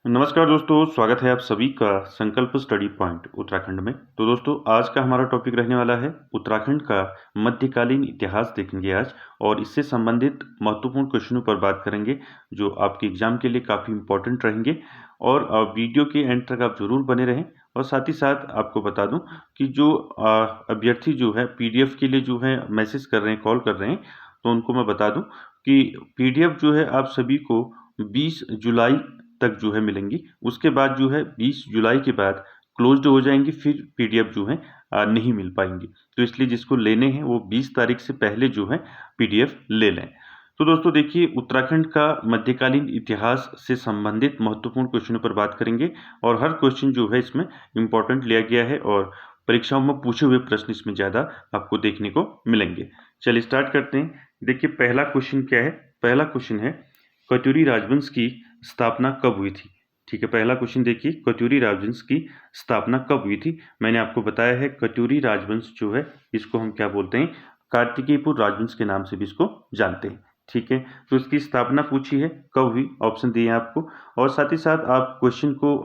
नमस्कार दोस्तों, स्वागत है आप सभी का संकल्प स्टडी पॉइंट उत्तराखंड में। तो दोस्तों, आज का हमारा टॉपिक रहने वाला है उत्तराखंड का मध्यकालीन इतिहास देखेंगे आज, और इससे संबंधित महत्वपूर्ण क्वेश्चनों पर बात करेंगे जो आपके एग्जाम के लिए काफ़ी इंपॉर्टेंट रहेंगे। और वीडियो के एंड तक आप जरूर बने रहें। और साथ ही साथ आपको बता दूं कि जो अभ्यर्थी जो है पीडीएफ के लिए जो है मैसेज कर रहे हैं, कॉल कर रहे हैं, तो उनको मैं बता दूं कि पीडीएफ जो है आप सभी को 20 जुलाई तक जो है मिलेंगी। उसके बाद जो है 20 जुलाई के बाद क्लोज्ड हो जाएंगी, फिर पीडीएफ जो है नहीं मिल पाएंगी। तो इसलिए जिसको लेने हैं वो 20 तारीख से पहले जो है पीडीएफ ले लें। तो दोस्तों देखिए, उत्तराखंड का मध्यकालीन इतिहास से संबंधित महत्वपूर्ण क्वेश्चनों पर बात करेंगे, और हर क्वेश्चन जो है इसमें इम्पोर्टेंट लिया गया है और परीक्षाओं में पूछे हुए प्रश्न इसमें ज़्यादा आपको देखने को मिलेंगे। चलिए स्टार्ट करते हैं। देखिए, पहला क्वेश्चन क्या है। पहला क्वेश्चन है, कत्यूरी राजवंश की स्थापना कब हुई थी। ठीक है, पहला क्वेश्चन देखिए, कत्यूरी राजवंश की स्थापना कब हुई थी। मैंने आपको बताया है कत्यूरी राजवंश जो है इसको हम क्या बोलते हैं, कार्तिकेयपुर राजवंश के नाम से भी इसको जानते हैं। ठीक है, तो इसकी स्थापना पूछी है कब हुई, ऑप्शन दिए हैं आपको। और साथ ही साथ आप क्वेश्चन को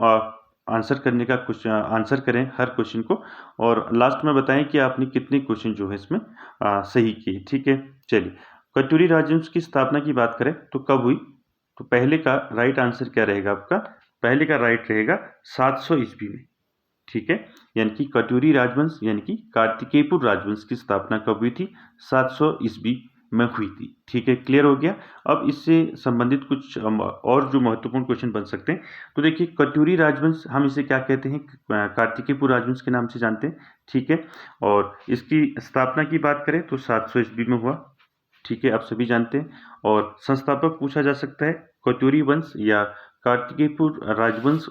आंसर करने का कुछ आंसर करें हर क्वेश्चन को, और लास्ट में बताएं कि आपने कितने क्वेश्चन जो है इसमें सही किए। ठीक है, चलिए कत्यूरी राजवंश की स्थापना की बात करें तो कब हुई। तो पहले का राइट आंसर क्या रहेगा आपका, पहले का राइट रहेगा 700 ईस्वी में। ठीक है, यानी कि कत्यूरी राजवंश यानी कि कार्तिकेयपुर राजवंश की स्थापना कब हुई थी, 700 ईस्वी में हुई थी। ठीक है, क्लियर हो गया। अब इससे संबंधित कुछ और जो महत्वपूर्ण क्वेश्चन बन सकते हैं। तो देखिए, कत्यूरी राजवंश हम इसे क्या कहते हैं, कार्तिकेयपुर राजवंश के नाम से जानते हैं। ठीक है, और इसकी स्थापना की बात करें तो 700 ईस्वी में हुआ। ठीक है, आप सभी जानते हैं। और संस्थापक पूछा जा सकता है, कत्यूरी वंश या कार्तिकेयपुर राजवंश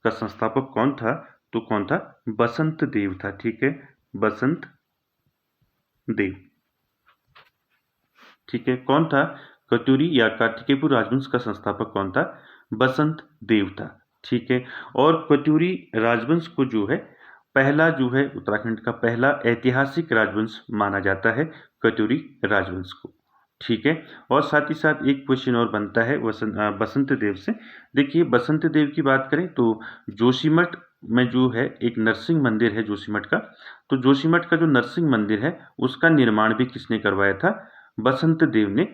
का संस्थापक कौन था, तो कौन था, बसंत देव था। ठीक है, बसंत देव। ठीक है, कौन था, कत्यूरी या कार्तिकेयपुर राजवंश का संस्थापक कौन था, बसंत देव था। ठीक है, और कत्यूरी राजवंश को जो है पहला जो है उत्तराखंड का पहला ऐतिहासिक राजवंश माना जाता है, कत्यूरी राजवंश को। ठीक है, और साथ ही साथ एक क्वेश्चन और बनता है बसंत देव से। देखिए, बसंत देव की बात करें तो जोशीमठ में जो है एक नरसिंह मंदिर है जोशीमठ का। तो जोशीमठ का जो नरसिंह मंदिर है उसका निर्माण भी किसने करवाया था, बसंत देव ने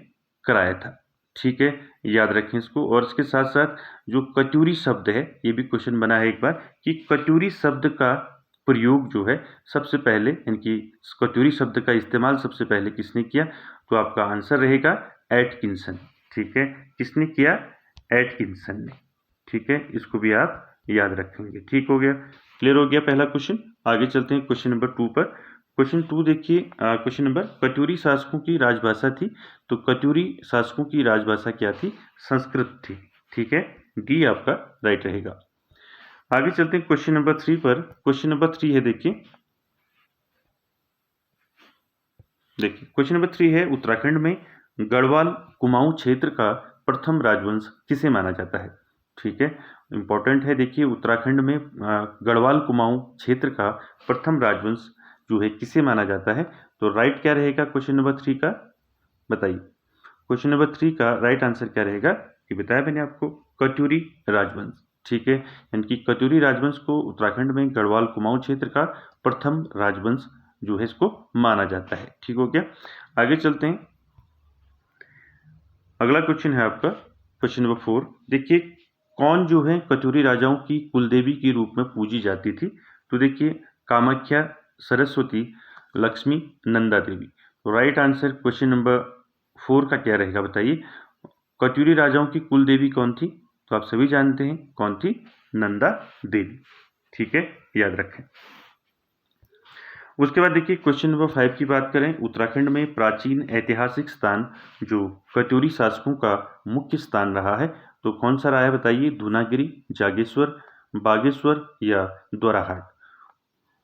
कराया था। ठीक है, याद रखें इसको। और इसके साथ साथ जो कत्यूरी शब्द है, ये भी क्वेश्चन बना है एक बार कि कत्यूरी शब्द का प्रयोग जो है सबसे पहले, यानी कि कत्यूरी शब्द का इस्तेमाल सबसे पहले किसने किया, तो आपका आंसर रहेगा एटकिंसन। ठीक है, किसने किया, एटकिंसन ने। ठीक है, इसको भी आप याद रखेंगे। ठीक हो गया, क्लियर हो गया पहला क्वेश्चन। आगे चलते हैं क्वेश्चन नंबर 2 पर। क्वेश्चन 2 देखिए, क्वेश्चन नंबर, कत्यूरी शासकों की राजभाषा थी। तो कत्यूरी शासकों की राजभाषा क्या थी, संस्कृत थी। ठीक है, डी आपका राइट रहेगा। आगे चलते हैं क्वेश्चन नंबर 3 पर। क्वेश्चन नंबर 3 है, देखिए क्वेश्चन नंबर 3 है, उत्तराखंड में गढ़वाल कुमाऊं क्षेत्र का प्रथम राजवंश किसे माना जाता है। ठीक है, इंपॉर्टेंट है। देखिए, उत्तराखंड में गढ़वाल कुमाऊं क्षेत्र का प्रथम राजवंश जो है किसे माना जाता है। तो राइट क्या रहेगा क्वेश्चन नंबर 3 का, बताइए। क्वेश्चन नंबर 3 का राइट आंसर क्या रहेगा, ये बताया मैंने आपको, कत्यूरी राजवंश। ठीक है, यानी कि कत्यूरी राजवंश को उत्तराखंड में गढ़वाल कुमाऊं क्षेत्र का प्रथम राजवंश जो है इसको माना जाता है। ठीक हो गया, आगे चलते हैं। अगला क्वेश्चन है आपका क्वेश्चन नंबर 4। देखिए, कौन जो है कत्यूरी राजाओं की कुलदेवी के रूप में पूजी जाती थी। तो देखिए, कामाख्या, सरस्वती, लक्ष्मी, नंदा देवी। तो राइट आंसर क्वेश्चन नंबर 4 का क्या रहेगा, बताइए। कत्यूरी राजाओं की कुल देवी कौन थी, तो आप सभी जानते हैं कौन थी, नंदा देवी। ठीक है, याद रखें। उसके बाद देखिए, क्वेश्चन नंबर 5 की बात करें। उत्तराखंड में प्राचीन ऐतिहासिक स्थान जो कत्यूरी शासकों का मुख्य स्थान रहा है, तो कौन सा रहा है, बताइए। धूनागिरी, जागेश्वर, बागेश्वर या द्वाराहाट।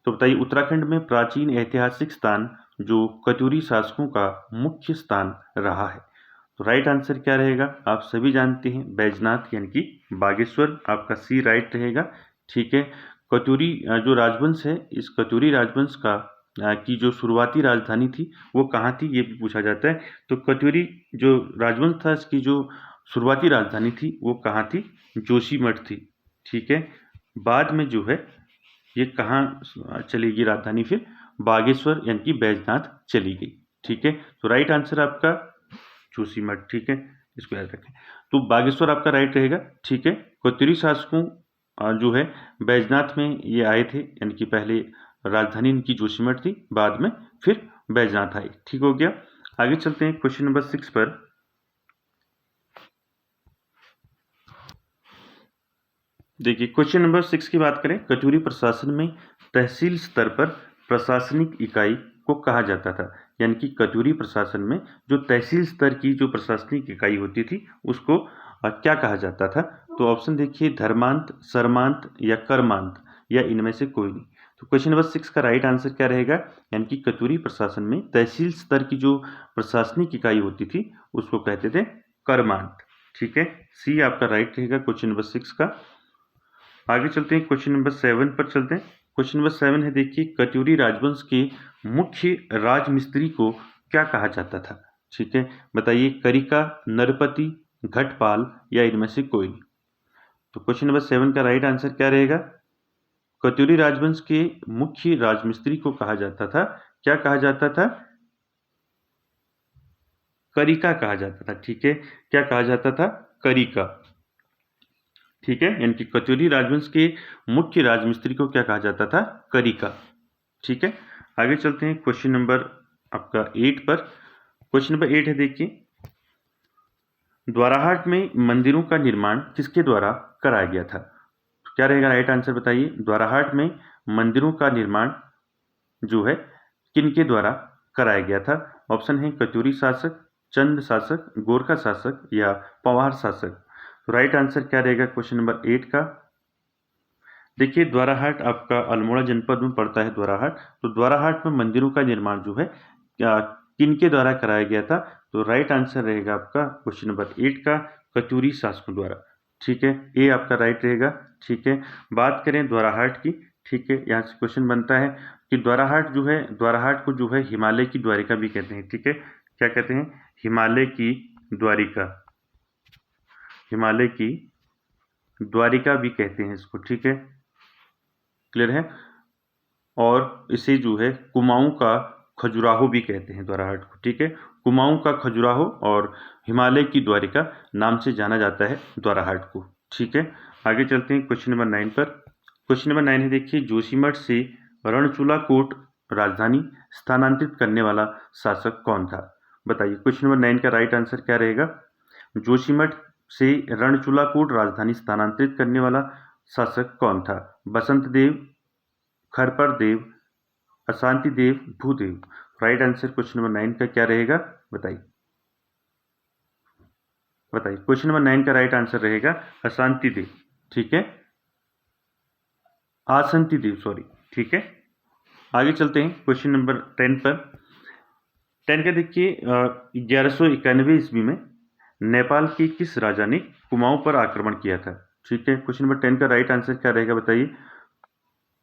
तो बताइए, उत्तराखंड में प्राचीन ऐतिहासिक स्थान जो कत्यूरी शासकों का मुख्य स्थान रहा है, तो राइट आंसर क्या रहेगा, आप सभी जानते हैं, बैजनाथ यानी कि बागेश्वर। आपका सी राइट रहेगा। ठीक है, कत्यूरी जो राजवंश है, इस कत्यूरी राजवंश का की जो शुरुआती राजधानी थी वो कहाँ थी, ये भी पूछा जाता है। तो कत्यूरी जो राजवंश था, इसकी जो शुरुआती राजधानी थी वो कहाँ थी, जोशीमठ थी। ठीक है। बाद में जो है ये कहाँ चलेगी राजधानी, फिर बागेश्वर यानी कि बैजनाथ चली गई। ठीक है, तो राइट आंसर आपका जोशीमठ। ठीक है, इसको याद रखें। तो बागेश्वर आपका राइट रहेगा। ठीक है, कत्यूरी शासकों जो है बैजनाथ में ये आए थे, यानी कि पहले राजधानी इनकी जोशीमठ थी, बाद में फिर बैजनाथ आए। ठीक हो गया। आगे चलते हैं क्वेश्चन नंबर 6 पर। देखिए क्वेश्चन नंबर 6 की बात करें, कत्यूरी प्रशासन में तहसील स्तर पर प्रशासनिक इकाई को कहा जाता था। यानी कि कत्यूरी प्रशासन में जो तहसील स्तर की जो प्रशासनिक इकाई होती थी उसको क्या कहा जाता था। तो ऑप्शन देखिए, धर्मांत, सरमांत या कर्मांत, या इनमें से कोई नहीं। तो क्वेश्चन नंबर 6 का राइट आंसर क्या रहेगा, यानी कि कत्यूरी प्रशासन में तहसील स्तर की जो प्रशासनिक इकाई होती थी उसको कहते थे कर्मांत। ठीक है, सी आपका राइट रहेगा क्वेश्चन नंबर 6 का। आगे चलते हैं, क्वेश्चन नंबर 7 पर चलते हैं। क्वेश्चन नंबर 7 है, देखिए कत्यूरी राजवंश के मुख्य राजमिस्त्री को क्या कहा जाता था। ठीक है, बताइए, करिका, नरपति, घटपाल या इनमें से कोई नहीं। तो क्वेश्चन नंबर 7 का राइट आंसर क्या रहेगा, कत्यूरी राजवंश के मुख्य राजमिस्त्री को कहा जाता था, क्या कहा जाता था, करिका कहा जाता था। ठीक है, क्या कहा जाता था, करिका। ठीक है, यानी कि कत्यूरी राजवंश के मुख्य राजमिस्त्री को क्या कहा जाता था, करिका। ठीक है, आगे चलते हैं क्वेश्चन नंबर आपका 8 पर। क्वेश्चन नंबर 8 है, देखिए द्वाराहाट में मंदिरों का निर्माण किसके द्वारा कराया गया था। तो क्या रहेगा राइट आंसर, बताइए, द्वाराहाट में मंदिरों का निर्माण जो है किनके द्वारा कराया गया था। ऑप्शन है कत्यूरी शासक, चंद शासक, गोरखा शासक या पवार शासक। तो राइट आंसर क्या रहेगा क्वेश्चन नंबर 8 का। देखिए द्वाराहाट आपका अल्मोड़ा जनपद में पड़ता है द्वाराहाट। तो द्वाराहाट में मंदिरों का निर्माण जो है किनके द्वारा कराया गया था। तो राइट आंसर रहेगा आपका क्वेश्चन नंबर 8 का, कत्यूरी शासकों द्वारा। ठीक है, ए आपका राइट रहेगा। ठीक है, बात करें द्वाराहाट की। ठीक है, यहाँ से क्वेश्चन बनता है कि द्वाराहाट जो है, द्वाराहाट को जो है हिमालय की द्वारिका भी कहते हैं। ठीक है, क्या कहते हैं, हिमालय की द्वारिका, हिमालय की द्वारिका भी कहते हैं इसको। ठीक है, क्लियर है। और इसे जो है कुमाऊं का खजुराहो भी कहते हैं द्वाराहाट को। ठीक है, कुमाऊं का खजुराहो और हिमालय की द्वारिका नाम से जाना जाता है द्वाराहाट को। ठीक है, आगे चलते हैं क्वेश्चन नंबर 9 पर। क्वेश्चन नंबर 9 है, देखिए जोशीमठ से रणचूला कोट राजधानी स्थानांतरित करने वाला शासक कौन था। बताइए, क्वेश्चन नंबर 9 का राइट आंसर क्या रहेगा, जोशीमठ से रणचूला कोट राजधानी स्थानांतरित करने वाला शासक कौन था। बसंत देव, खरपर देव, अशांति देव, भूदेव। राइट आंसर क्वेश्चन नंबर 9 का क्या रहेगा, बताइए, बताइए। क्वेश्चन नंबर 9 का राइट आंसर रहेगा अशांति देव। ठीक है, आसंती देव, सॉरी। ठीक है, आगे चलते हैं क्वेश्चन नंबर 10 पर। 10 का देखिए 1191 ईस्वी में नेपाल के किस राजा ने कुमाऊं पर आक्रमण किया था। ठीक है, क्वेश्चन नंबर 10 का राइट आंसर क्या रहेगा, बताइए,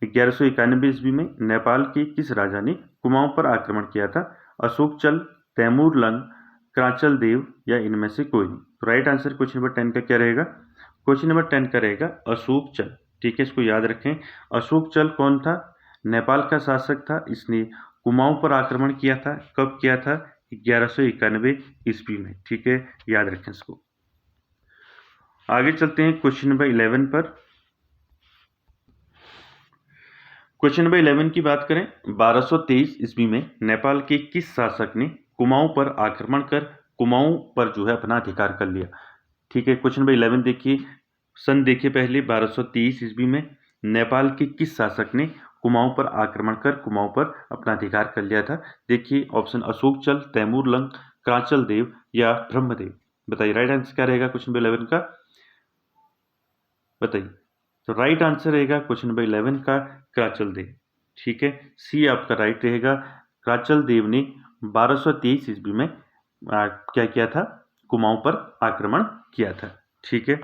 1191 ईस्वी में नेपाल के किस राजा ने कुमाऊं पर आक्रमण किया था। अशोकचल, तैमूर लंग, क्रांचल देव या इनमें से कोई नहीं। तो राइट आंसर क्वेश्चन नंबर 10 का क्या रहेगा, क्वेश्चन नंबर 10 का रहेगा अशोकचल। ठीक है, इसको याद रखें। अशोकचल कौन था, नेपाल का शासक था। इसने कुमाऊं पर आक्रमण किया था, कब किया था, 1191 ईस्वी में। ठीक है, याद रखें इसको। आगे चलते हैं क्वेश्चन नंबर 11 पर। क्वेश्चन नंबर 11 की बात करें, 1223 ईस्वी में नेपाल के किस शासक ने कुमाऊं पर आक्रमण कर कुमाऊं पर जो है अपना अधिकार कर लिया। ठीक है, क्वेश्चन नंबर 11 देखिए, सन देखिए पहले, 1223 ईस्वी में नेपाल के किस शासक ने कुमाऊं पर आक्रमण कर कुमाऊं पर अपना अधिकार कर लिया था। देखिए ऑप्शन अशोकचल, तैमूर लंग, क्रांचल देव या ब्रह्मदेव। बताइए राइट आंसर क्या रहेगा क्वेश्चन नंबर 11 का, बताइए। तो राइट आंसर रहेगा क्वेश्चन नंबर 11 का क्रांचल देव। ठीक है, सी आपका राइट रहेगा। क्रांचल देव ने 1223 ईस्वी में क्या किया था, कुमाऊं पर आक्रमण किया था। ठीक है,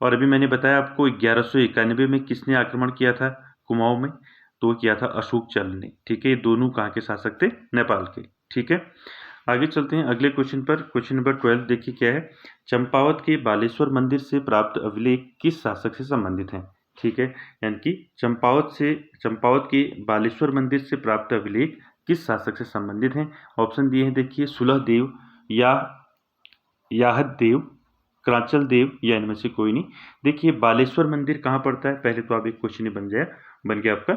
और अभी मैंने बताया आपको 1191 में किसने आक्रमण किया था कुमाऊं में, तो किया था अशोकचल ने। ठीक है, ये दोनों कहाँ के शासक थे, नेपाल के। ठीक है, आगे चलते हैं अगले क्वेश्चन पर। क्वेश्चन नंबर 12 देखिए क्या है। चंपावत के बालेश्वर मंदिर से प्राप्त अभिलेख किस शासक से संबंधित हैं? ठीक है, यानी कि चंपावत के बालेश्वर मंदिर से प्राप्त अभिलेख किस शासक से संबंधित हैं? ऑप्शन दिए हैं देखिए, सुलहदेव या याहददेव, क्रांचल देव या इनमें से कोई नहीं। देखिए बालेश्वर मंदिर कहाँ पड़ता है, पहले तो आप एक क्वेश्चन बन गया आपका।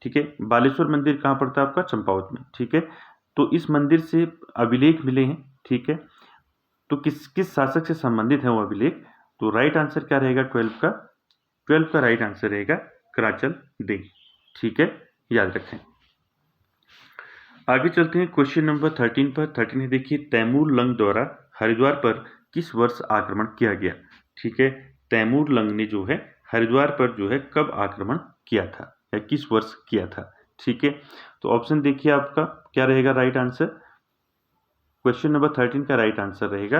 ठीक है, बालेश्वर मंदिर कहाँ पड़ता है आपका? चंपावत में। ठीक है, तो इस मंदिर से अभिलेख मिले हैं। ठीक है, तो किस किस शासक से संबंधित है वो अभिलेख? तो राइट आंसर क्या रहेगा 12 का राइट आंसर रहेगा क्रांचल देव। ठीक है, याद रखें। आगे चलते हैं क्वेश्चन नंबर 13 पर। 13 है देखिए, तैमूर लंग द्वारा हरिद्वार पर किस वर्ष आक्रमण किया गया? ठीक है, तैमूर लंग ने जो है हरिद्वार पर जो है कब आक्रमण किया था या किस वर्ष किया था? ठीक है, तो ऑप्शन देखिए आपका क्या रहेगा राइट आंसर। क्वेश्चन नंबर 13 का राइट आंसर रहेगा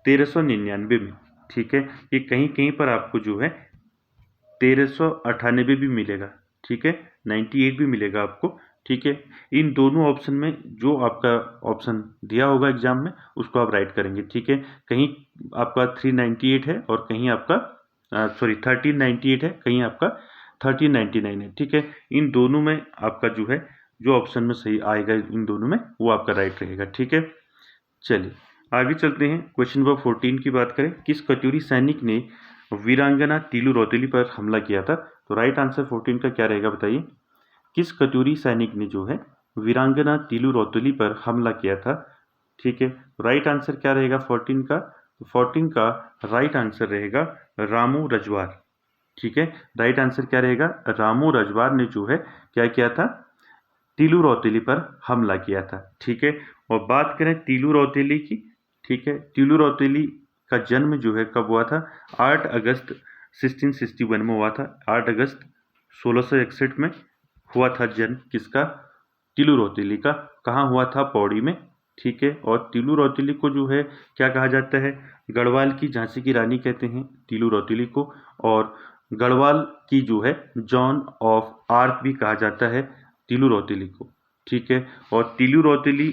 1399 में। ठीक है, ये कहीं कहीं पर आपको जो है 1398 भी मिलेगा। ठीक है, 98 भी मिलेगा आपको। ठीक है, इन दोनों ऑप्शन में जो आपका ऑप्शन दिया होगा एग्जाम में उसको आप राइट करेंगे। ठीक है, कहीं आपका 398 है और कहीं आपका 1398 है, कहीं आपका 1399 है। ठीक है, इन दोनों में आपका जो है जो ऑप्शन में सही आएगा इन दोनों में वो आपका राइट रहेगा। ठीक है, चलिए आगे चलते हैं। क्वेश्चन नंबर 14 की बात करें, किस कटोरी सैनिक ने वीरांगना तीलू रौतेली पर हमला किया था? तो राइट आंसर 14 का क्या रहेगा बताइए। किस कटोरी सैनिक ने जो है वीरांगना तीलू रौतेली पर हमला किया था? ठीक है, राइट आंसर क्या रहेगा 14 का? 14 का राइट आंसर रहेगा रामू रजवार। ठीक है, राइट आंसर क्या रहेगा? रामू रजवार ने जो है क्या किया था? तीलू रौतेली पर हमला किया था। ठीक है, और बात करें तीलू रौतेली की। ठीक है, तीलू रौतेली का जन्म जो है कब हुआ था? 8 अगस्त 1661 में हुआ था। 8 अगस्त 1661 में हुआ था जन्म किसका? तीलू रौतेली का। कहाँ हुआ था? पौड़ी में। ठीक है, और तीलू रौतेली को जो है क्या कहा जाता है? गढ़वाल की झांसी की रानी कहते हैं तीलू रौतेली को, और गढ़वाल की जो है जॉन ऑफ आर्क भी कहा जाता है तीलू रौतेली को। ठीक है, और तीलू रौतेली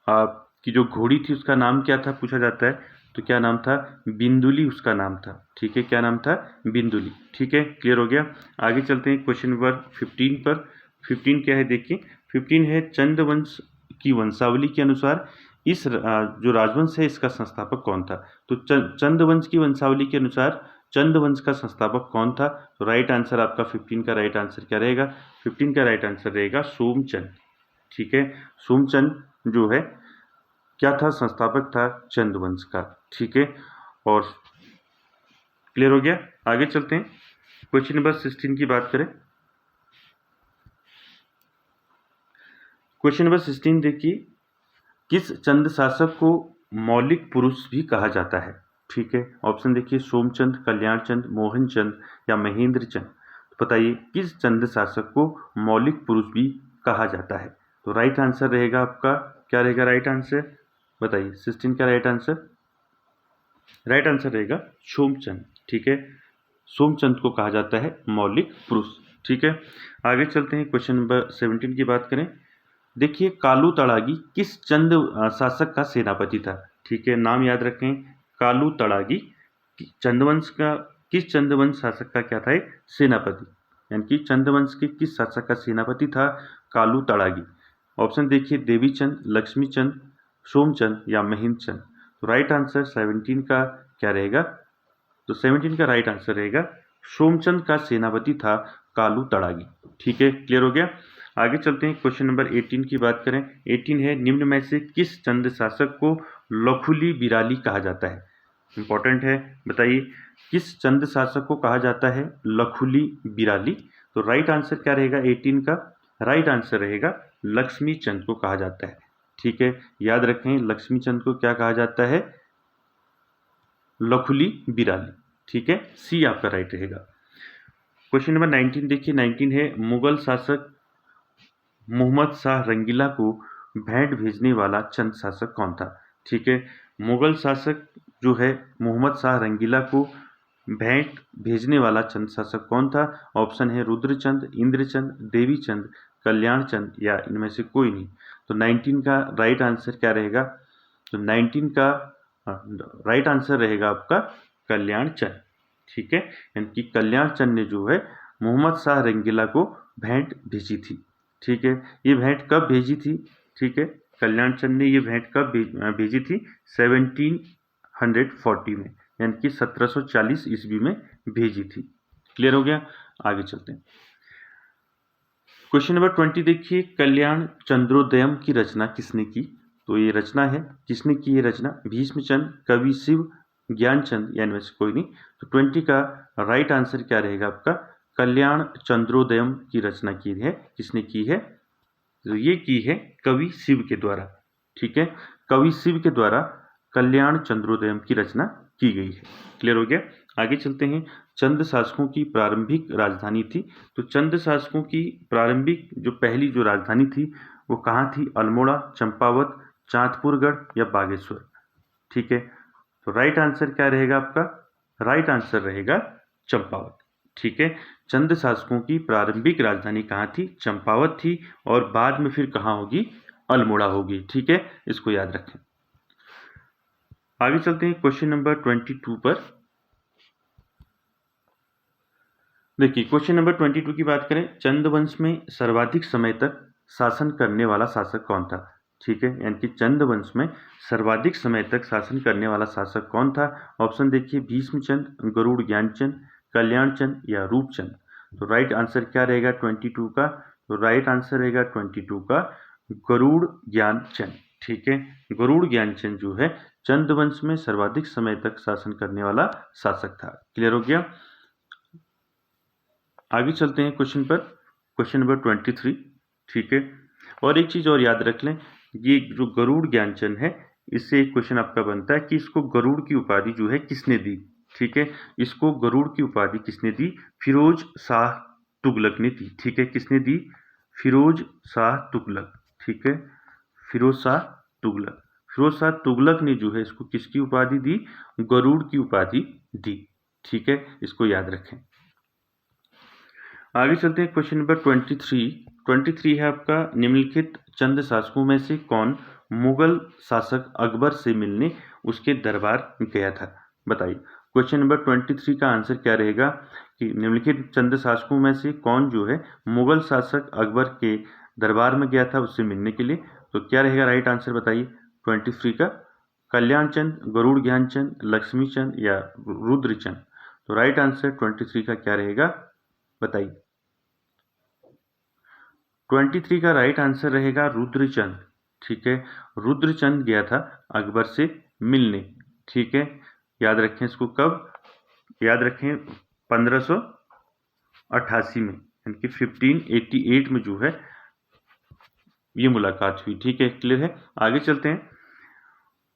की जो घोड़ी थी उसका नाम क्या था पूछा जाता है, तो क्या नाम था? बिंदुली उसका नाम था। ठीक है, क्या नाम था? बिंदुली। ठीक है, क्लियर हो गया। आगे चलते हैं क्वेश्चन नंबर 15 पर। 15 क्या है देखिए, 15 है चंद्रवंश की वंशावली के अनुसार इस जो राजवंश है इसका संस्थापक कौन था? तो चंद्रवंश की वंशावली के अनुसार चंद्रवंश का संस्थापक कौन था? तो राइट आंसर आपका 15 का राइट आंसर क्या रहेगा? 15 का राइट आंसर रहेगा सोमचंद। ठीक है, सोमचंद जो है क्या था? संस्थापक था चंद्रवंश का। ठीक है, और क्लियर हो गया। आगे चलते हैं क्वेश्चन नंबर 16 की बात करें। क्वेश्चन नंबर 16 देखिए, किस चंद शासक को मौलिक पुरुष भी कहा जाता है? ठीक है, ऑप्शन देखिए, सोमचंद, कल्याणचंद, मोहनचंद या महेंद्र चंद। तो बताइए किस चंद शासक को मौलिक पुरुष भी कहा जाता है? तो राइट आंसर रहेगा आपका क्या रहेगा राइट आंसर? बताइए 16 का राइट आंसर। राइट आंसर रहेगा सोमचंद। ठीक है, सोमचंद को कहा जाता है मौलिक पुरुष। ठीक है, आगे चलते हैं क्वेश्चन नंबर 17 की बात करें। देखिए कालू तड़ागी किस चंद शासक का सेनापति था? ठीक है, नाम याद रखें, कालू तड़ागी चंदवंश का किस चंद्रवंश शासक का क्या था? एक सेनापति, यानी कि चंद्रवंश के किस शासक का सेनापति था कालू तड़ागी? ऑप्शन देखिए, देवीचंद, लक्ष्मीचंद, सोमचंद या महेंद्रचंद। तो राइट आंसर 17 का क्या रहेगा? तो 17 का राइट आंसर रहेगा सोमचंद का सेनापति था कालू तड़ागी। ठीक है, क्लियर हो गया। आगे चलते हैं क्वेश्चन नंबर 18 की बात करें। 18 है, निम्न में से किस चंद शासक को लखुली बिराली कहा जाता है? इंपॉर्टेंट है, बताइए किस चंद शासक को कहा जाता है लखुली बिराली? तो राइट आंसर क्या रहेगा 18 का? राइट आंसर रहेगा लक्ष्मी चंद को कहा जाता है। ठीक है, याद रखें लक्ष्मी चंद को क्या कहा जाता है? लखुली बिराली। ठीक है, सी आपका राइट रहेगा। क्वेश्चन नंबर 19 देखिए, 19 है, मुगल शासक मोहम्मद शाह रंगीला को भेंट भेजने वाला चंद शासक कौन था? ठीक है, मुगल शासक जो है मोहम्मद शाह रंगीला को भेंट भेजने वाला चंद शासक कौन था? ऑप्शन है रुद्रचंद, इंद्रचंद, देवीचंद, कल्याणचंद या इनमें से कोई नहीं। तो 19 का राइट आंसर क्या रहेगा? तो 19 का राइट आंसर रहेगा आपका कल्याण चंद। ठीक है, यानी कि कल्याण चंद ने जो है मोहम्मद शाह रंगीला को भेंट भेजी थी। ठीक है, ये भेंट कब भेजी थी? ठीक है, कल्याण चंद ने ये भेंट कब भेजी थी? 1740 में, यानी कि 1740 ईस्वी में भेजी थी। क्लियर हो गया? आगे चलते हैं। क्वेश्चन नंबर 20 देखिए, कल्याण चंद्रोदयम की रचना किसने की? तो ये रचना है, किसने की ये रचना? भीष्मचंद, कवि शिव, ज्ञानचंद, या इनमें से कोई नहीं। तो 20 का राइट आंसर क्या रहेगा आपका? कल्याण चंद्रोदयम की रचना की है, किसने की है? तो ये की है कवि शिव के द्वारा। ठीक है, कवि शिव के द्वारा कल्याण चंद्रोदयम की रचना की गई है। क्लियर हो गया? आगे चलते हैं। चंद शासकों की प्रारंभिक राजधानी थी। तो चंद शासकों की प्रारंभिक जो पहली जो राजधानी थी वो कहाँ थी? अल्मोड़ा, चंपावत, चांदपुरगढ़ या बागेश्वर। ठीक है, तो राइट आंसर क्या रहेगा आपका? राइट आंसर रहेगा चंपावत। ठीक है, चंद शासकों की प्रारंभिक राजधानी कहाँ थी? चंपावत थी, और बाद में फिर कहाँ होगी? अल्मोड़ा होगी। ठीक है, इसको याद रखें। आगे चलते हैं क्वेश्चन नंबर 22 पर। देखिए, क्वेश्चन नंबर 22 की बात करें, चंद वंश में सर्वाधिक समय तक शासन करने वाला शासक कौन था? ठीक है, यानी कि चंद वंश में सर्वाधिक समय तक शासन करने वाला शासक कौन था? ऑप्शन देखिए, भीष्मचंद, गरुड़ ज्ञानचंद, कल्याणचंद या रूपचंद। तो राइट आंसर क्या रहेगा 22 का? तो राइट आंसर रहेगा 22 का गरुड़ ज्ञानचंद। ठीक है, गरुड़ ज्ञानचंद जो है चंद वंश में सर्वाधिक समय तक शासन करने वाला शासक था। क्लियर हो गया? आगे चलते हैं क्वेश्चन पर, क्वेश्चन नंबर 23। ठीक है, और एक चीज और याद रख लें, ये जो गरुड़ ज्ञानचंद है, इससे एक क्वेश्चन आपका बनता है कि इसको गरुड़ की उपाधि जो है किसने दी? ठीक है, इसको गरुड़ की उपाधि किसने दी? फिरोज शाह तुगलक ने दी। ठीक है, किसने दी? फिरोज शाह तुगलक। ठीक है, फिरोज शाह तुगलक। फिरोज शाह तुगलक ने जो है इसको किसकी उपाधि दी? गरुड़ की उपाधि दी। ठीक है, इसको याद रखें। आगे चलते हैं क्वेश्चन नंबर 23 है आपका, निम्नलिखित चंद शासकों में से कौन मुगल शासक अकबर से मिलने उसके दरबार गया था? बताइए, क्वेश्चन नंबर 23 का आंसर क्या रहेगा कि निम्नलिखित चंद शासकों में से कौन जो है मुगल शासक अकबर के दरबार में गया था उससे मिलने के लिए? तो क्या रहेगा राइट आंसर बताइए 23 का? कल्याण चंद, गरुड़ ज्ञानचंद, लक्ष्मी चंद या रुद्रचंद। तो राइट आंसर 23 का क्या रहेगा बताइए? 23 का राइट आंसर रहेगा रुद्रचंद। ठीक है, रुद्रचंद गया था अकबर से मिलने। ठीक है, याद रखें इसको, कब याद रखें? 1588 में, यानी कि 1588 में जो है ये मुलाकात हुई। ठीक है, क्लियर है? आगे चलते हैं।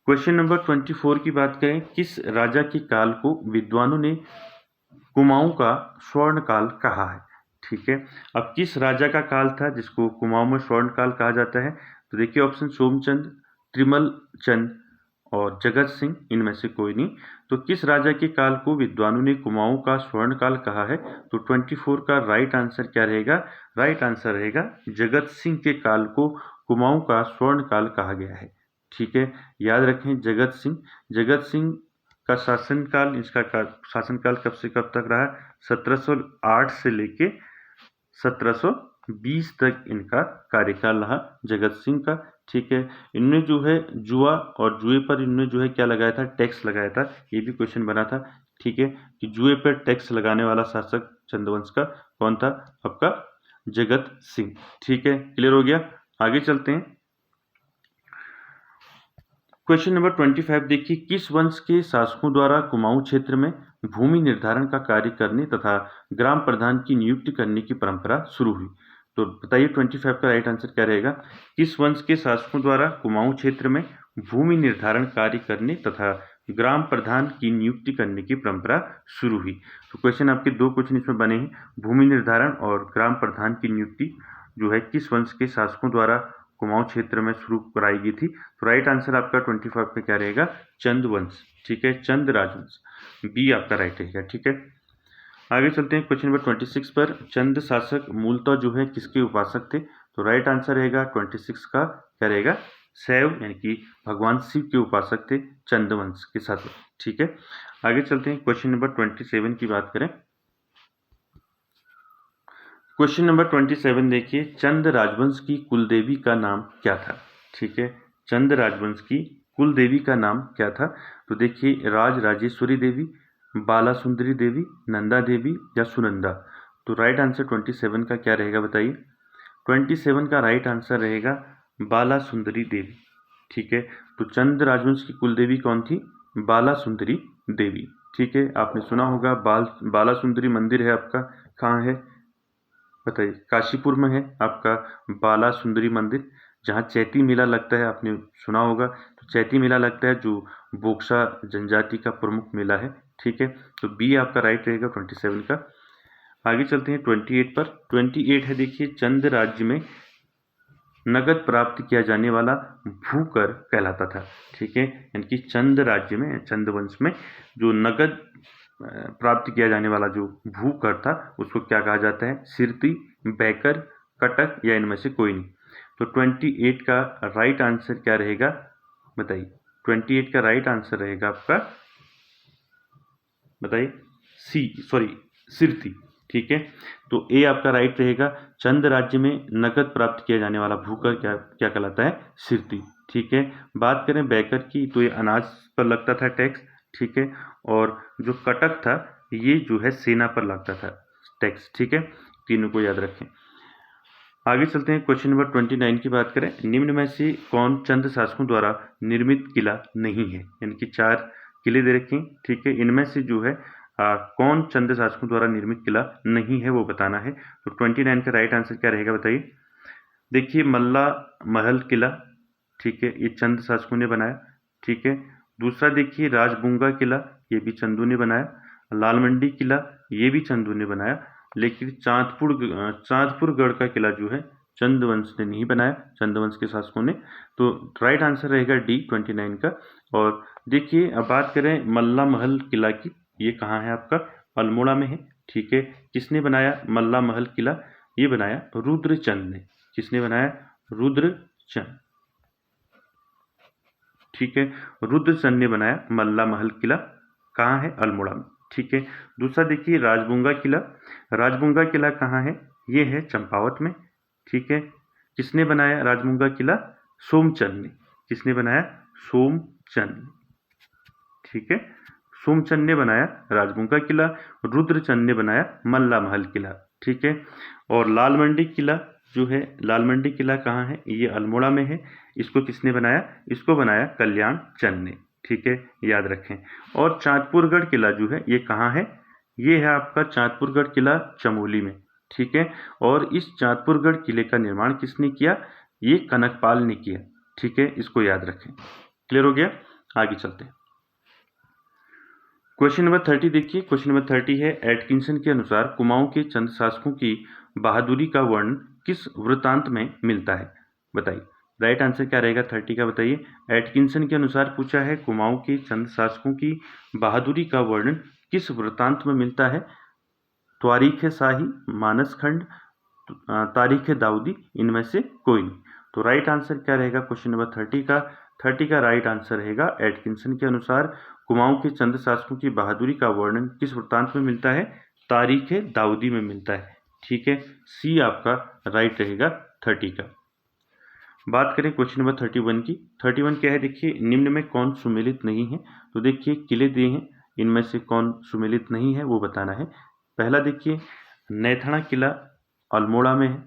क्वेश्चन नंबर 24 की बात करें, किस राजा के काल को विद्वानों ने कुमाऊं का स्वर्ण काल कहा है? ठीक है, अब किस राजा का काल था जिसको कुमाऊं में स्वर्ण काल कहा जाता है? तो देखिए, ऑप्शन सोमचंद, त्रिमल चंद और जगत सिंह, इनमें से कोई नहीं। तो किस राजा के काल को विद्वानों ने कुमाऊं का स्वर्ण काल कहा है? तो 24 का राइट आंसर क्या रहेगा? राइट आंसर रहेगा जगत सिंह के काल को कुमाऊं का स्वर्ण काल कहा गया है। ठीक है, याद रखें जगत सिंह का शासनकाल, इसका शासनकाल कब से कब तक रहा? 1708 से लेके 1720 तक इनका कार्यकाल रहा जगत सिंह का। ठीक है, इनने जो है जुआ और जुए पर इनने जो है क्या लगाया था? टैक्स लगाया था। ये भी क्वेश्चन बना था। ठीक है, कि जुए पर टैक्स लगाने वाला शासक चंद्रवंश का कौन था? आपका जगत सिंह। ठीक है, क्लियर हो गया? आगे चलते हैं। क्वेश्चन नंबर 25 देखिए, किस वंश के शासकों द्वारा कुमाऊं क्षेत्र में भूमि निर्धारण का कार्य करने तथा ग्राम प्रधान की नियुक्ति करने की परंपरा शुरू हुई? तो बताइए 25 का राइट आंसर क्या रहेगा? किस वंश के शासकों द्वारा कुमाऊं क्षेत्र में भूमि निर्धारण कार्य करने तथा ग्राम प्रधान की नियुक्ति करने की परंपरा शुरू हुई? तो क्वेश्चन आपके दो क्वेश्चन इसमें बने हैं, भूमि निर्धारण और ग्राम प्रधान की नियुक्ति जो है किस वंश के शासकों द्वारा कुमाऊं क्षेत्र में शुरू कराई गई थी? तो राइट आंसर आपका 25 पे क्या रहेगा? चंद वंश। ठीक है, चंद राजवंश, बी आपका राइट रहेगा। ठीक है, आगे चलते हैं क्वेश्चन नंबर 26 पर, चंद शासक मूलतः जो है किसके उपासक थे? तो राइट आंसर रहेगा 26 का क्या रहेगा, शैव यानी कि भगवान शिव के उपासक थे चंद्रवंश के शासक। ठीक है, आगे चलते हैं। क्वेश्चन नंबर 27 की बात करें। क्वेश्चन नंबर 27 देखिए, चंद राजवंश की कुलदेवी का नाम क्या था। ठीक है, चंद राजवंश की कुलदेवी का नाम क्या था। तो देखिए, राज राजेश्वरी देवी, बाला सुंदरी देवी, नंदा देवी या सुनंदा। तो राइट आंसर 27 का क्या रहेगा बताइए। 27 का राइट आंसर रहेगा बाला सुंदरी देवी। ठीक है, तो चंद राजवंश की कुलदेवी कौन थी, बाला सुंदरी देवी। ठीक है, आपने सुना होगा बाला सुंदरी मंदिर है आपका कहाँ है बताइए। काशीपुर में है आपका बाला सुंदरी मंदिर, जहाँ चैती मेला लगता है, आपने सुना होगा। तो चैती मेला लगता है जो बोक्सा जनजाति का प्रमुख मेला है। ठीक है, तो बी आपका राइट रहेगा 27 का। आगे चलते हैं 28 पर। 28 है देखिए, चंद राज्य में नगद प्राप्त किया जाने वाला भूकर कहलाता था। ठीक है, यानी कि चंद राज्य में, चंद वंश में जो नगद प्राप्त किया जाने वाला जो भूकर था उसको क्या कहा जाता है, सिरती, बैकर, कटक या इनमें से कोई नहीं। तो 28 का राइट आंसर क्या रहेगा बताइए। 28 का राइट आंसर रहेगा आपका, बताइए, सिरती। ठीक है, तो ए आपका राइट रहेगा। चंद राज्य में नगद प्राप्त किया जाने वाला भूकर क्या क्या कहलाता है, सिरती। ठीक है, बात करें बैकर की, तो ये अनाज पर लगता था टैक्स। ठीक है, और जो कटक था ये जो है सेना पर लगता था टैक्स। ठीक है, तीनों को याद रखें। आगे चलते हैं। क्वेश्चन नंबर 29 की बात करें। निम्न में से कौन चंद शासकों द्वारा निर्मित किला नहीं है, यानी कि 4 किले दे रखे हैं। ठीक है, इनमें से जो है कौन चंद शासकों द्वारा निर्मित किला नहीं है वो बताना है। तो 29 का राइट आंसर क्या रहेगा बताइए। देखिए, मल्ला महल किला, ठीक है, ये चंद शासकों ने बनाया। ठीक है, दूसरा देखिए राजबुंगा किला, ये भी चंदू ने बनाया। लाल मंडी किला, ये भी चंदू ने बनाया। लेकिन चांदपुरगढ़ का किला जो है चंदवंश ने नहीं बनाया, चंदवंश के शासकों ने। तो राइट आंसर रहेगा डी 29 का। और देखिए, अब बात करें मल्ला महल किला की, ये कहाँ है आपका, अल्मोड़ा में है। ठीक है, किसने बनाया मल्ला महल किला, ये बनाया रुद्रचंद ने। किसने बनाया, रुद्रचंद। ठीक है, रुद्रचंद ने बनाया मल्ला महल किला, कहाँ है, अल्मोड़ा में। ठीक है, दूसरा देखिए राजबुंगा किला। राजबुंगा किला कहाँ है, ये है चंपावत में। ठीक है, किसने बनाया राजबुंगा किला, सोमचंद ने। किसने बनाया, सोमचंद ने। ठीक है, सोमचंद ने बनाया राजबुंगा किला, रुद्रचंद ने बनाया मल्ला महल किला। ठीक है, और लाल मंडी किला जो है, लाल मंडी किला कहाँ है, ये अल्मोड़ा में है। इसको किसने बनाया, इसको बनाया कल्याण चंद ने। ठीक है, याद रखें। और चांदपुरगढ़ किला जो है ये कहाँ है, ये है आपका चांदपुरगढ़ किला चमोली में। ठीक है, और इस चांदपुरगढ़ किले का निर्माण किसने किया, ये कनकपाल ने किया। ठीक है, इसको याद रखें। क्लियर हो गया, आगे चलते हैं। क्वेश्चन नंबर 30 देखिए। क्वेश्चन नंबर 30 है, एटकिंसन के अनुसार कुमाऊं के चंद शासकों की बहादुरी का वर्णन किस वृत्तांत में मिलता है बताइए। राइट आंसर क्या रहेगा 30 का बताइए। एटकिंसन के अनुसार पूछा है, कुमाऊं के चंद शासकों की बहादुरी का वर्णन किस वृत्तांत में मिलता है। त्वारीख शाही, मानस खंड, तारीख दाऊदी, इनमें से कोई नहीं। तो राइट आंसर क्या रहेगा क्वेश्चन नंबर 30 का राइट आंसर रहेगा, एटकिंसन के अनुसार कुमाऊं के चंद शासकों की बहादुरी का वर्णन किस वृत्तांत में मिलता है, तारीख दाऊदी में मिलता है। ठीक है, सी आपका राइट रहेगा 30 का। बात करें क्वेश्चन नंबर 31 की। 31 क्या है देखिए, निम्न में कौन सुमेलित नहीं है। तो देखिए किले दिए हैं, इनमें से कौन सुमेलित नहीं है वो बताना है। पहला देखिए नैथाना किला अल्मोड़ा में है।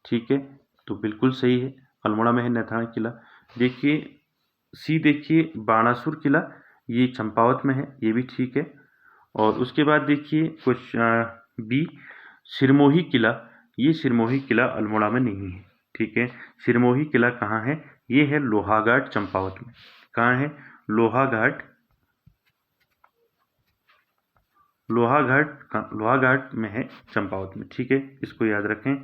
ठीक है, तो बिल्कुल सही है, अल्मोड़ा में है नैथाना किला। देखिए सी, देखिए बाणासुर किला, ये चंपावत में है, ये भी ठीक है। और उसके बाद देखिए कुछ बी, सिरमोही किला, ये सिरमोही किला अल्मोड़ा में नहीं है। ठीक है, सिरमोही किला कहाँ है, ये है लोहाघाट चंपावत में। कहाँ है, लोहाघाट, लोहाघाट में है चंपावत में। ठीक है, इसको याद रखें।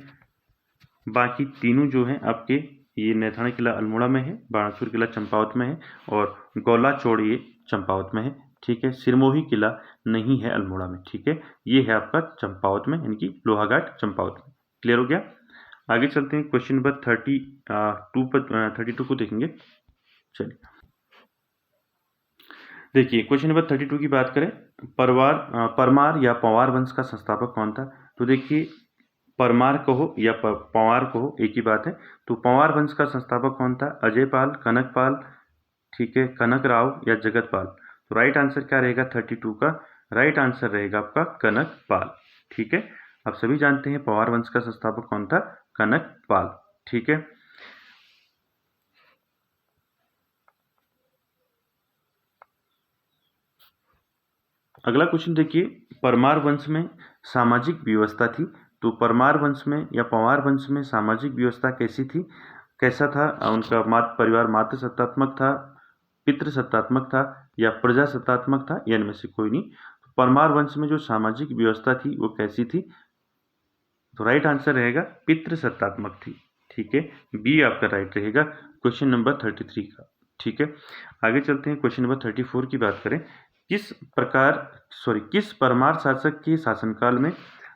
बाकी तीनों जो हैं आपके, ये नैथाना किला अल्मोड़ा में है, बाणासुर किला चंपावत में है, और गौला चौड़ ये चंपावत में है। ठीक है, सिरमोही किला नहीं है अल्मोड़ा में। ठीक है, ये है आपका चंपावत में, यानी कि लोहाघाट चंपावत में। क्लियर हो गया, आगे चलते हैं, क्वेश्चन नंबर 32 को देखेंगे। चलिए देखिए, क्वेश्चन नंबर 32 की बात करें, परमार या पंवार वंश का संस्थापक कौन था? तो देखिए, परमार कहो या पंवार कहो, एक ही बात है। तो पंवार वंश का संस्थापक कौन था? अजयपाल, कनकपाल, ठीक है, कनक राव या जगतपाल? तो राइट आंसर क्या रहेगा 32 का? राइट आंसर रहेगा आपका कनकपाल। ठीक है, आप सभी जानते हैं पंवार वंश का संस्थापक कौन था? कनकपाल। ठीक है, अगला क्वेश्चन देखिए, परमार वंश में सामाजिक व्यवस्था थी। तो परमार वंश में या पंवार वंश में सामाजिक व्यवस्था कैसी थी, कैसा था? उनका परिवार मातृ सत्तात्मक था, पितृ सत्तात्मक था या प्रजा सत्तात्मक था, या इनमें से कोई नहीं? तो परमार वंश में जो सामाजिक व्यवस्था थी वो कैसी थी? तो राइट आंसर रहेगा पितृ सत्तात्मक थी। ठीक है, बी आपका राइट रहेगा क्वेश्चन नंबर 33 का। ठीक है, आगे चलते हैं, क्वेश्चन नंबर 34 की बात करें। किस परमार शासक के शासनकाल में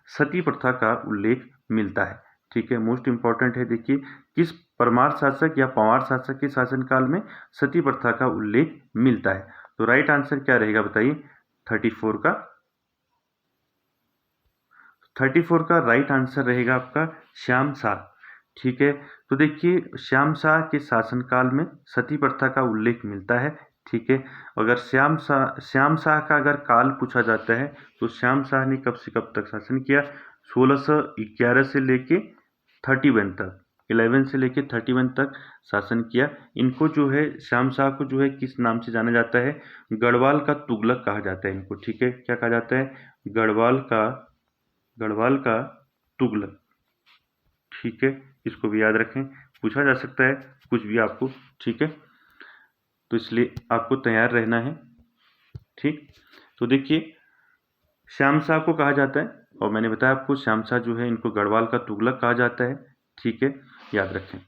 सती प्रथा का उल्लेख मिलता है? ठीक है, मोस्ट इंपॉर्टेंट है। देखिए, किस परमार शासक या पंवार शासक के शासनकाल में सती प्रथा का उल्लेख मिलता है? तो राइट आंसर क्या रहेगा बताइए 34 का? 34 का राइट आंसर रहेगा आपका श्याम शाह। ठीक है, तो देखिए, श्याम शाह के शासनकाल में सती प्रथा का उल्लेख मिलता है। ठीक है, अगर श्याम शाह का अगर काल पूछा जाता है तो श्याम शाह ने कब से कब तक शासन किया? 1611 से लेके 31 तक, 11 से लेके 31 तक शासन किया। इनको जो है, श्याम शाह को जो है किस नाम से जाना जाता है? गढ़वाल का तुगलक कहा जाता है इनको। ठीक है, क्या कहा जाता है? गढ़वाल का तुगलक। ठीक है, इसको भी याद रखें, पूछा जा सकता है कुछ भी आपको। ठीक है, तो इसलिए आपको तैयार रहना है। ठीक, तो देखिए, श्याम शाह को कहा जाता है, और मैंने बताया आपको श्याम शाह जो है इनको गढ़वाल का तुगलक कहा जाता है। ठीक है, याद रखें।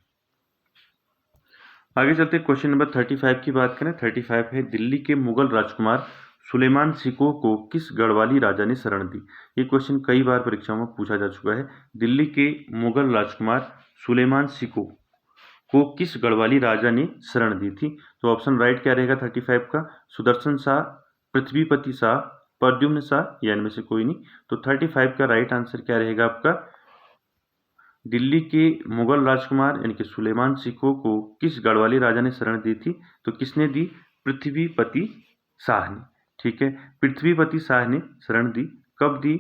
आगे चलते हैं, क्वेश्चन नंबर 35 की बात करें। 35 है, दिल्ली के मुगल राजकुमार सुलेमान सिकोह को किस गढ़वाली राजा ने शरण दी? ये क्वेश्चन कई बार परीक्षाओं में पूछा जा चुका है। दिल्ली के मुगल राजकुमार सुलेमान सिकोह को किस गढ़वाली राजा ने शरण दी थी? तो ऑप्शन राइट क्या रहेगा 35 का? सुदर्शन शाह, पृथ्वीपति शाह, प्रद्युम्न शाह या इनमें से कोई नहीं? तो 35 का राइट आंसर क्या रहेगा आपका? दिल्ली के मुगल राजकुमार यानी कि सुलेमान सिकोह को किस गढ़वाली राजा ने शरण दी थी? तो किसने दी? पृथ्वीपति शाह ने। ठीक है, पृथ्वीपति शाह ने शरण दी। कब दी?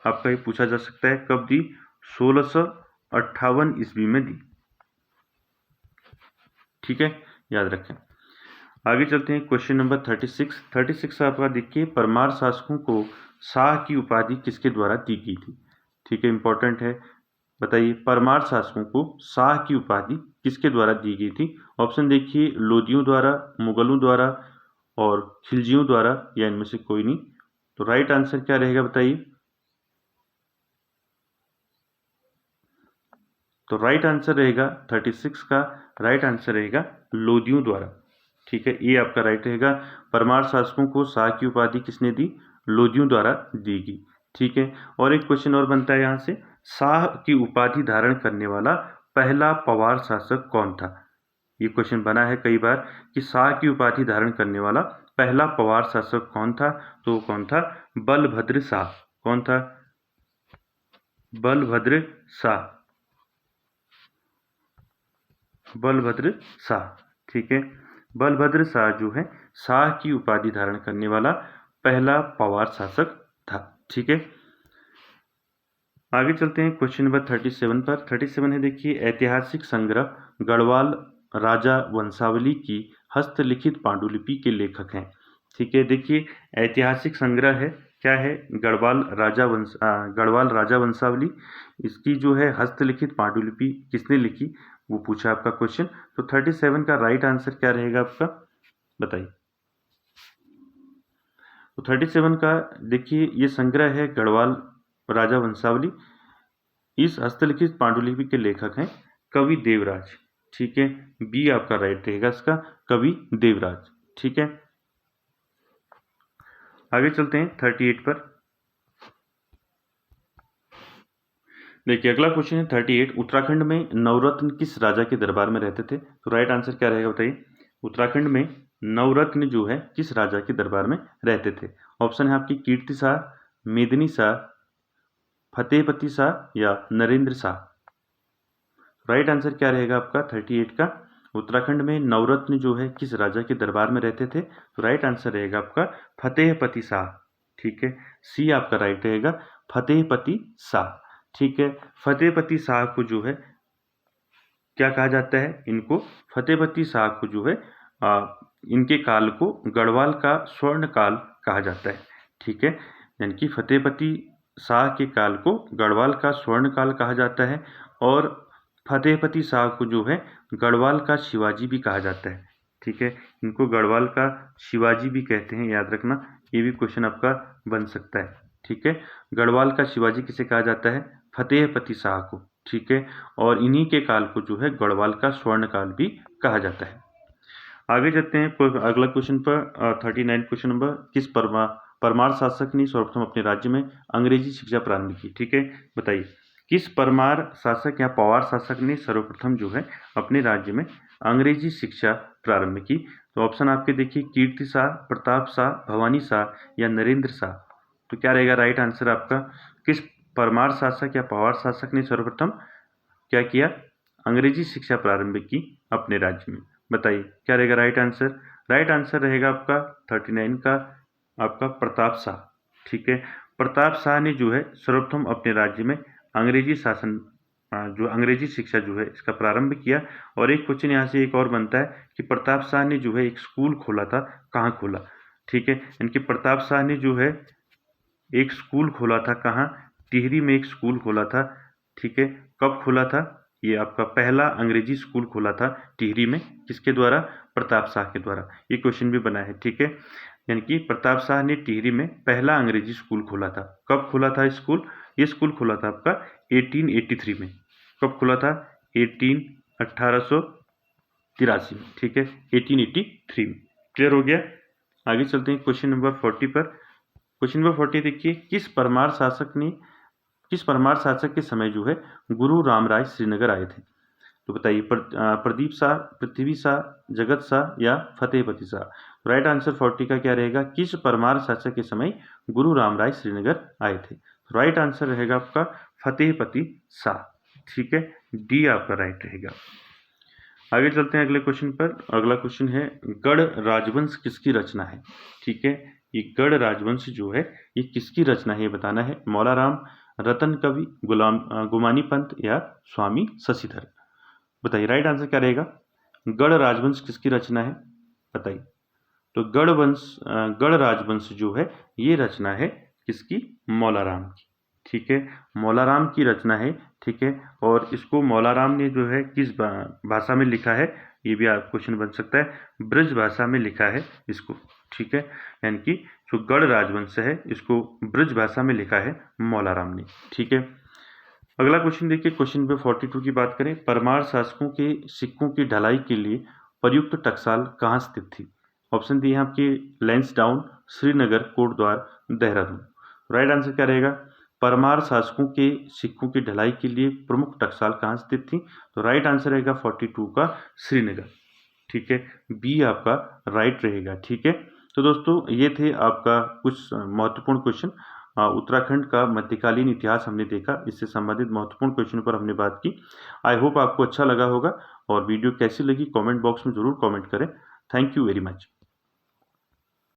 आपका ये पूछा जा सकता है, कब दी? 1658 ईस्वी में दी। ठीक है, याद रखें। आगे चलते हैं, क्वेश्चन नंबर 36 आपका देखिए, परमार शासकों को शाह की उपाधि किसके द्वारा दी गई थी? ठीक है, इंपॉर्टेंट है, बताइए, परमार शासकों को शाह की उपाधि किसके द्वारा दी गई थी? ऑप्शन देखिए, लोदियों द्वारा, मुगलों द्वारा और खिलजियों द्वारा, या इनमें से कोई नहीं? तो राइट आंसर क्या रहेगा बताइए? तो राइट आंसर रहेगा 36 का राइट आंसर रहेगा लोदियों द्वारा। ठीक है, ये आपका राइट रहेगा। परमार शासकों को शाह की उपाधि किसने दी? लोदियों द्वारा दी गई। ठीक है, और एक क्वेश्चन और बनता है यहाँ से, शाह की उपाधि धारण करने वाला पहला पंवार शासक कौन था? ये क्वेश्चन बना है कई बार कि शाह की उपाधि धारण करने वाला पहला पंवार शासक कौन था? तो कौन था? बलभद्र शाह। कौन था? बलभद्र शाह। बलभद्र शाह। ठीक है, बलभद्र शाह जो है शाह की उपाधि धारण करने वाला पहला पंवार शासक था। ठीक है, आगे चलते हैं, क्वेश्चन नंबर 37 पर। 37 है, देखिए, ऐतिहासिक संग्रह गढ़वाल राजा वंशावली की हस्तलिखित पांडुलिपि के लेखक हैं। ठीक है, देखिए, ऐतिहासिक संग्रह है, क्या है? गढ़वाल राजा वंशावली। इसकी जो है हस्तलिखित पांडुलिपि किसने लिखी, वो पूछा आपका क्वेश्चन। तो 37 का राइट आंसर क्या रहेगा आपका, बताइए? तो 37 का देखिए, ये संग्रह है गढ़वाल राजा वंशावली। इस हस्तलिखित पांडुलिपि के लेखक हैं कवि देवराज। ठीक है, बी आपका राइट रहेगा इसका, कवि देवराज। ठीक है, आगे चलते हैं 38 पर। देखिए अगला क्वेश्चन है 38। उत्तराखंड में नवरत्न किस राजा के दरबार में रहते थे? तो राइट आंसर क्या रहेगा बताइए। उत्तराखंड में नवरत्न जो है किस राजा के दरबार में रहते थे? ऑप्शन है आपकी कीर्ति शाह, मेदिनी शाह, फतेहपति शाह या नरेंद्र शाह। राइट आंसर क्या रहेगा आपका 38 का? उत्तराखंड में नवरत्न जो है किस राजा के दरबार में रहते थे? तो राइट आंसर रहेगा आपका फतेहपति शाह। ठीक है, सी आपका राइट रहेगा, फतेहपति शाह। ठीक है, फतेहपति शाह को जो है क्या कहा जाता है? इनको फतेहपति शाह को जो है इनके काल को गढ़वाल का स्वर्ण काल कहा जाता है। ठीक है, यानी कि फतेहपति शाह के काल को गढ़वाल का स्वर्ण काल कहा जाता है और फतेहपति शाह को जो है गढ़वाल का शिवाजी भी कहा जाता है। ठीक है, इनको गढ़वाल का शिवाजी भी कहते हैं, याद रखना, ये भी क्वेश्चन आपका बन सकता है। ठीक है, गढ़वाल का शिवाजी किसे कहा जाता है? फतेहपति शाह को। ठीक है, और इन्हीं के काल को जो है गढ़वाल का स्वर्ण काल भी कहा जाता है। आगे चलते हैं अगला क्वेश्चन पर 39 क्वेश्चन नंबर। किस परमार शासक ने सर्वप्रथम अपने राज्य में अंग्रेजी शिक्षा प्रारंभ की? ठीक है, बताइए किस परमार शासक या पवार शासक ने सर्वप्रथम जो है अपने राज्य में अंग्रेजी शिक्षा प्रारंभ की? तो ऑप्शन आपके देखिए कीर्ति शाह, प्रताप शाह, भवानी शाह या नरेंद्र शाह। तो क्या रहेगा राइट आंसर आपका? किस परमार शासक या पवार शासक ने सर्वप्रथम क्या किया? अंग्रेजी शिक्षा प्रारंभ की अपने राज्य में। बताइए क्या रहेगा राइट आंसर? राइट आंसर रहेगा आपका 39 का आपका प्रताप शाह। ठीक है, प्रताप शाह ने जो है सर्वप्रथम अपने राज्य में अंग्रेजी शासन जो अंग्रेजी शिक्षा जो है इसका प्रारंभ किया। और एक क्वेश्चन यहाँ से एक और बनता है कि प्रताप शाह ने जो है एक स्कूल खोला था, कहाँ खोला? ठीक है, इनके प्रताप शाह ने जो है एक स्कूल खोला था, कहाँ? टिहरी में एक स्कूल खोला था। ठीक है, कब खोला था? ये आपका पहला अंग्रेजी स्कूल खोला था टिहरी में, किसके द्वारा? प्रताप शाह के द्वारा। ये क्वेश्चन भी बना है। ठीक है, यानी कि प्रताप शाह ने टिहरी में पहला अंग्रेजी स्कूल खोला था। कब खोला था स्कूल? ये स्कूल खोला था आपका 1883 में। कब खोला था? 1883 में। ठीक है, 1883 में। क्लियर हो गया? आगे चलते हैं क्वेश्चन नंबर 40 पर। क्वेश्चन नंबर 40 देखिए किस परमार शासक के समय जो है गुरु रामराय श्रीनगर आए थे? तो बताइए प्रदीप शाह, पृथ्वी शाह, जगत शाह या फतेहपति शाह। राइट आंसर 40 का क्या रहेगा? किस परमार शासक के समय गुरु रामराय श्रीनगर आए थे? राइट आंसर रहेगा आपका फतेहपति शाह। ठीक है, डी आपका राइट रहेगा। आगे चलते हैं अगले क्वेश्चन पर। अगला क्वेश्चन है गढ़ राजवंश किसकी रचना है? ठीक है, ये गढ़ राजवंश जो है ये किसकी रचना है ये बताना है। मौलाराम, रतन कवि, गुमानी पंत या स्वामी शशिधर। बताइए राइट आंसर क्या रहेगा? गढ़ राजवंश किसकी रचना है? बताइए। तो गढ़ राजवंश जो है ये रचना है किसकी? मौलाराम की। ठीक है, मौलाराम की रचना है। ठीक है, और इसको मौलाराम ने जो है किस भाषा में लिखा है? ये भी आप क्वेश्चन बन सकता है, ब्रज भाषा में लिखा है इसको। ठीक है, यानी कि जो गढ़ राजवंश है इसको ब्रज भाषा में लिखा है मौलाराम ने। ठीक है, अगला क्वेश्चन देखिए क्वेश्चन नंबर 42 की बात करें। परमार शासकों के सिक्कों की ढलाई के लिए प्रयुक्त टकसाल कहाँ स्थित थी? ऑप्शन दिए हैं आपके लैंसडाउन, श्रीनगर, कोटद्वार, देहरादून। राइट आंसर क्या रहेगा? परमार शासकों के सिक्कों की ढलाई के लिए प्रमुख टकसाल कहाँ स्थित थी? तो राइट आंसर रहेगा 42 का श्रीनगर। ठीक है, बी आपका राइट रहेगा। ठीक है, तो दोस्तों ये थे आपका कुछ महत्वपूर्ण क्वेश्चन। उत्तराखंड का मध्यकालीन इतिहास हमने देखा, इससे संबंधित महत्वपूर्ण क्वेश्चन पर हमने बात की। आई होप आपको अच्छा लगा होगा और वीडियो कैसी लगी कमेंट बॉक्स में ज़रूर कमेंट करें। Thank you very much.